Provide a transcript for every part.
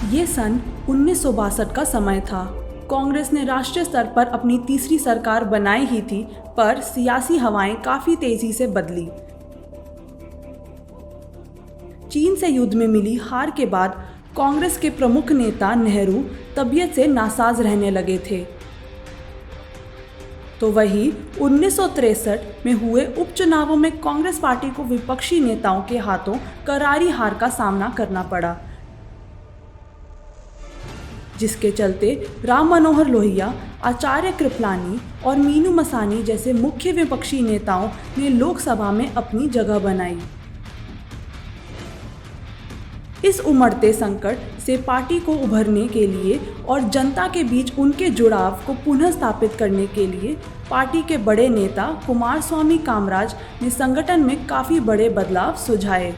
ये सन 1962 का समय था। कांग्रेस ने राष्ट्रीय स्तर पर अपनी तीसरी सरकार बनाई ही थी, पर सियासी हवाएं काफी तेजी से बदली। चीन से युद्ध में मिली हार के बाद कांग्रेस के प्रमुख नेता नेहरू तबीयत से नासाज रहने लगे थे। तो वही 1963 में हुए उपचुनावों में कांग्रेस पार्टी को विपक्षी नेताओं के हाथों करारी हार का सामना करना पड़ा, जिसके चलते राम मनोहर लोहिया, आचार्य कृपलानी और मीनू मसानी जैसे मुख्य विपक्षी नेताओं ने लोकसभा में अपनी जगह बनाई। इस उमड़ते संकट से पार्टी को उभरने के लिए और जनता के बीच उनके जुड़ाव को पुनः स्थापित करने के लिए पार्टी के बड़े नेता कुमारस्वामी कामराज ने संगठन में काफ़ी बड़े बदलाव सुझाए।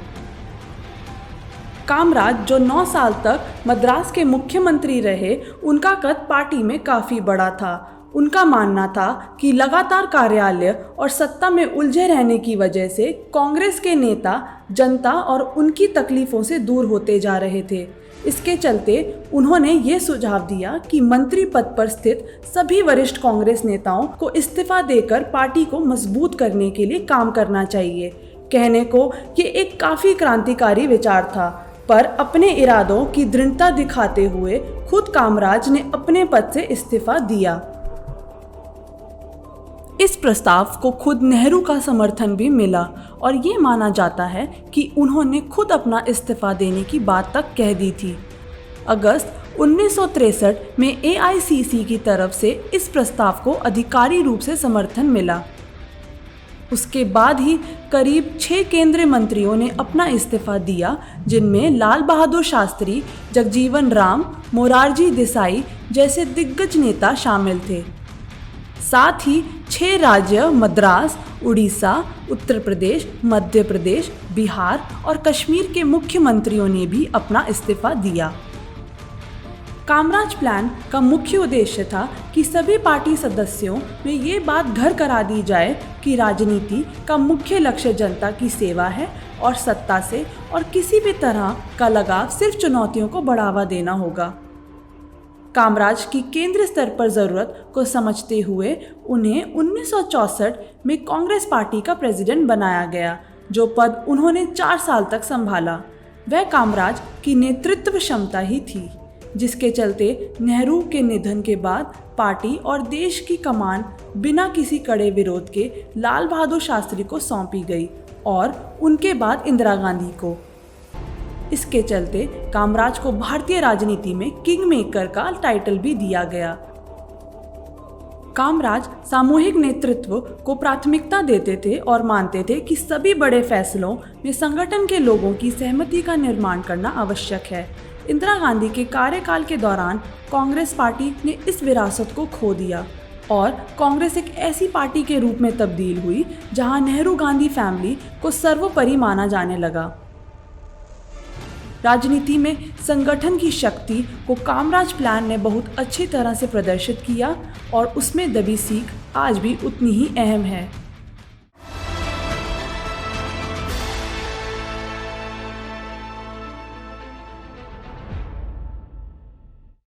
कामराज, जो 9 साल तक मद्रास के मुख्यमंत्री रहे, उनका कद पार्टी में काफ़ी बड़ा था। उनका मानना था कि लगातार कार्यालय और सत्ता में उलझे रहने की वजह से कांग्रेस के नेता जनता और उनकी तकलीफ़ों से दूर होते जा रहे थे। इसके चलते उन्होंने ये सुझाव दिया कि मंत्री पद पर स्थित सभी वरिष्ठ कांग्रेस नेताओं को इस्तीफा देकर पार्टी को मजबूत करने के लिए काम करना चाहिए। कहने को ये एक काफ़ी क्रांतिकारी विचार था, पर अपने इरादों की दृढ़ता दिखाते हुए खुद कामराज ने अपने पद से इस्तीफा दिया। इस प्रस्ताव को खुद नेहरू का समर्थन भी मिला और ये माना जाता है कि उन्होंने खुद अपना इस्तीफा देने की बात तक कह दी थी। अगस्त 1963 में एआईसीसी की तरफ से इस प्रस्ताव को आधिकारिक रूप से समर्थन मिला। उसके बाद ही करीब 6 केंद्रीय मंत्रियों ने अपना इस्तीफा दिया, जिनमें लाल बहादुर शास्त्री, जगजीवन राम, मोरारजी देसाई जैसे दिग्गज नेता शामिल थे। साथ ही 6 राज्य मद्रास, उड़ीसा, उत्तर प्रदेश, मध्य प्रदेश, बिहार और कश्मीर के मुख्यमंत्रियों ने भी अपना इस्तीफा दिया। कामराज प्लान का मुख्य उद्देश्य था कि सभी पार्टी सदस्यों में ये बात घर करा दी जाए कि राजनीति का मुख्य लक्ष्य जनता की सेवा है और सत्ता से और किसी भी तरह का लगाव सिर्फ चुनौतियों को बढ़ावा देना होगा। कामराज की केंद्र स्तर पर ज़रूरत को समझते हुए उन्हें 1964 में कांग्रेस पार्टी का प्रेसिडेंट बनाया गया, जो पद उन्होंने 4 साल तक संभाला। वह कामराज की नेतृत्व क्षमता ही थी, जिसके चलते नेहरू के निधन के बाद पार्टी और देश की कमान बिना किसी कड़े विरोध के लाल बहादुर शास्त्री को सौंपी गई और उनके बाद इंदिरा गांधी को। इसके चलते कामराज को भारतीय राजनीति में किंग मेकर का टाइटल भी दिया गया। कामराज सामूहिक नेतृत्व को प्राथमिकता देते थे और मानते थे कि सभी बड़े फैसलों में संगठन के लोगों की सहमति का निर्माण करना आवश्यक है। इंदिरा गांधी के कार्यकाल के दौरान कांग्रेस पार्टी ने इस विरासत को खो दिया और कांग्रेस एक ऐसी पार्टी के रूप में तब्दील हुई जहां नेहरू गांधी फैमिली को सर्वोपरि माना जाने लगा। राजनीति में संगठन की शक्ति को कामराज प्लान ने बहुत अच्छी तरह से प्रदर्शित किया और उसमें दबी सीख आज भी उतनी ही अहम है।